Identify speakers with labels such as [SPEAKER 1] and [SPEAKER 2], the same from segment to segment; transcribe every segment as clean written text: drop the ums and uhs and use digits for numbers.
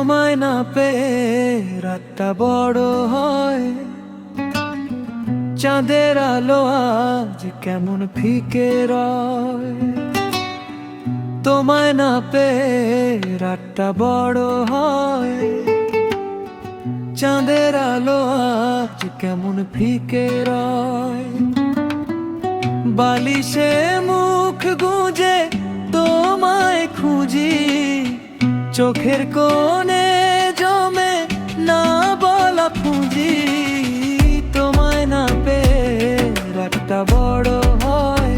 [SPEAKER 1] তোমায় না পেয়ে রাতটা বড় হয়, চাঁদের আলো আজ কেমন ফিকে রয়। তোমায় না পেয়ে রাতটা বড় হয়, চাঁদের আলো আজ কেমন ফিকে রয়। বালিশে মুখ গুঁজে তোমায় খুঁজি, চোখের কোণে জমে না বলা পুঁজি। তোমায় না পেয়ে রাতটা বড় হয়,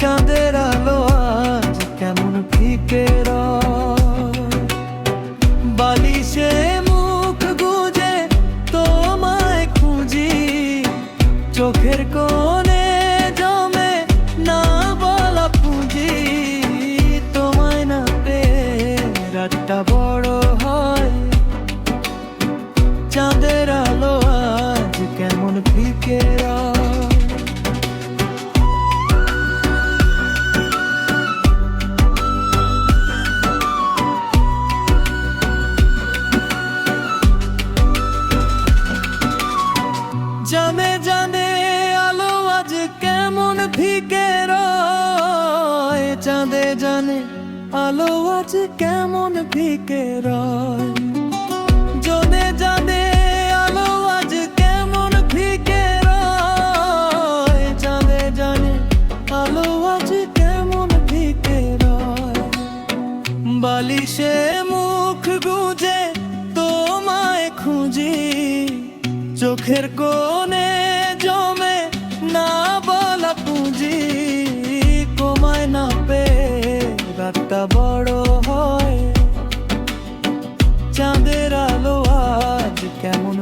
[SPEAKER 1] চাঁদের আলো আজ কেমন ফিকে রয়। বালিশে মুখ গুঁজে তোমায় খুঁজি, চোখের কোণে জমে না বলা পুঁজি। তোমায় না পেয়ে রাতটা বড় হয়, চাঁদের আলো আজ কেমন ফিকে রয়। জানে জানে আলো আজ কেমন ফিকে রয়, চাঁদে জানে আলো আজ কেমন ফিকে রয়। জনে জানে আলো আজ কেমন ফিকে রয়, চাঁদে জানে আলো আজ কেমন ফিকে রয়। বালিশে মুখ গুঁজে তোমায় খুঁজি, চোখের কোণে জমে না বলা পুঁজি। তোমায় না পেয়ে রাতটা বড় হয়, চাঁদের আলো আজ কেমন